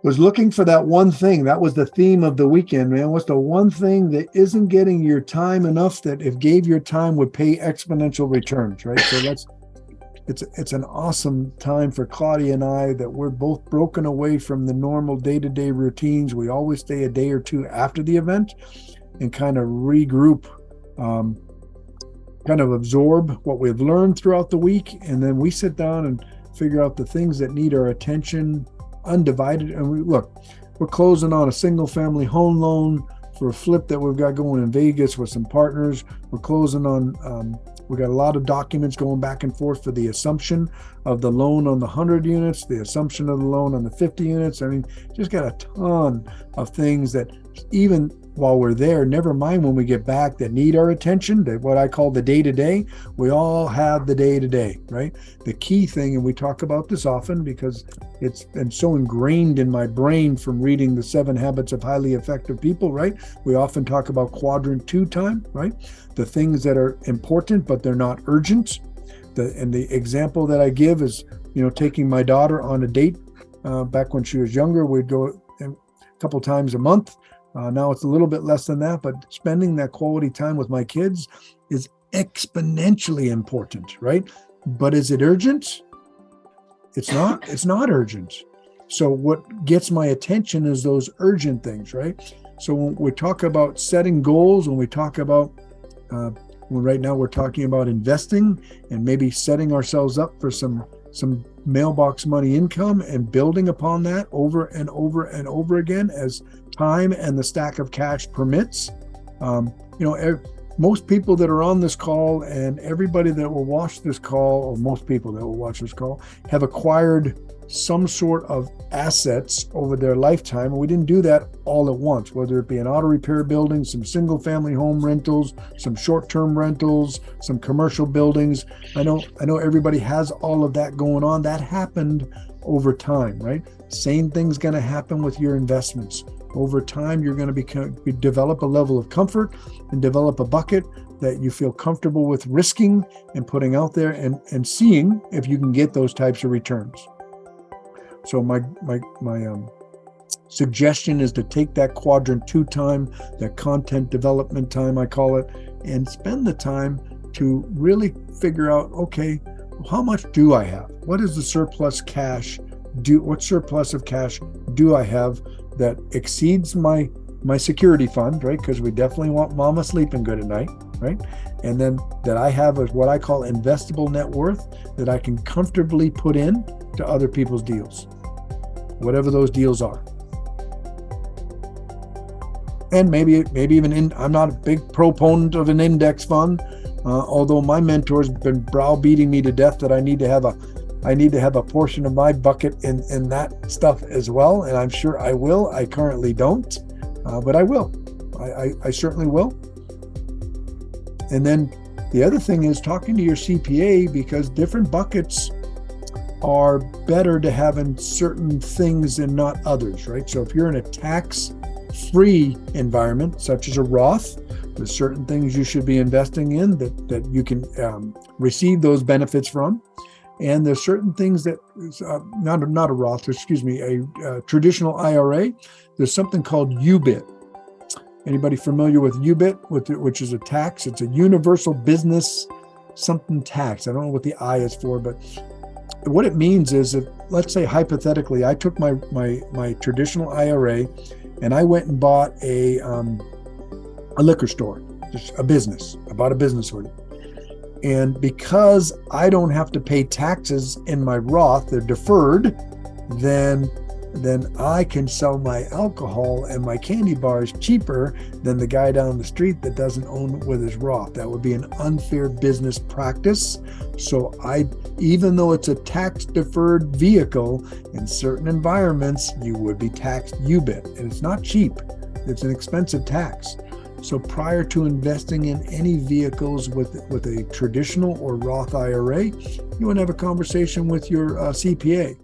Was looking for that one thing. That was the theme of the weekend, man. What's the one thing that isn't getting your time enough that if gave your time would pay exponential returns, right? So it's an awesome time for Claudia and I that we're both broken away from the normal day-to-day routines. We always stay a day or two after the event and kind of regroup, kind of absorb what we've learned throughout the week. And then we sit down and figure out the things that need our attention undivided. And we're closing on a single family home loan for a flip that we've got going in Vegas with some partners. We're closing on, we got a lot of documents going back and forth for the assumption of the loan on the 100 units, the assumption of the loan on the 50 units. I mean, just got a ton of things that even while we're there, never mind when we get back, that need our attention, that what I call the day-to-day. We all have the day-to-day, right? The key thing, and we talk about this often because it's been so ingrained in my brain from reading the 7 Habits of Highly Effective People, right? We often talk about quadrant 2 time, right? The things that are important, but they're not urgent. And the example that I give is, taking my daughter on a date. Back when she was younger, we'd go a couple times a month. Now it's a little bit less than that, but spending that quality time with my kids is exponentially important, right? But is it urgent? It's not. It's not urgent. So what gets my attention is those urgent things, right? So when we talk about setting goals, when we talk about, right now we're talking about investing and maybe setting ourselves up for some mailbox money income and building upon that over and over and over again as time and the stack of cash permits. Most people that are on this call and everybody that will watch this call, or most people that will watch this call, have acquired some sort of assets over their lifetime. And we didn't do that all at once, whether it be an auto repair building, some single family home rentals, some short-term rentals, some commercial buildings. I know everybody has all of that going on. That happened over time, right? Same thing's going to happen with your investments. Over time, you're going to develop a level of comfort and develop a bucket that you feel comfortable with risking and putting out there and seeing if you can get those types of returns. So my suggestion is to take that quadrant 2 time, that content development time, I call it, and spend the time to really figure out, okay, how much do I have? What is the surplus cash? What surplus of cash do I have that exceeds my security fund, right? Because we definitely want mama sleeping good at night, right? And then that I have is what I call investable net worth that I can comfortably put in to other people's deals, whatever those deals are. And maybe even I'm not a big proponent of an index fund, although my mentor's been browbeating me to death that I need to have a portion of my bucket in that stuff as well. And I'm sure I will. I currently don't, but I will. I certainly will. And then the other thing is talking to your CPA, because different buckets are better to have in certain things and not others, right? So if you're in a tax-free environment, such as a Roth, there's certain things you should be investing in that you can receive those benefits from. And there's certain things that, not a Roth, a traditional IRA, there's something called UBIT. Anybody familiar with UBIT, which is a tax? It's a universal business something tax. I don't know what the I is for, but what it means is if, let's say hypothetically, I took my traditional IRA and I went and bought a liquor store, just a business. I bought a business with it. And because I don't have to pay taxes in my Roth, they're deferred, then I can sell my alcohol and my candy bars cheaper than the guy down the street that doesn't own it with his Roth. That would be an unfair business practice. So even though it's a tax deferred vehicle, in certain environments, you would be taxed UBIT. And it's not cheap. It's an expensive tax. So prior to investing in any vehicles with a traditional or Roth IRA, you want to have a conversation with your CPA.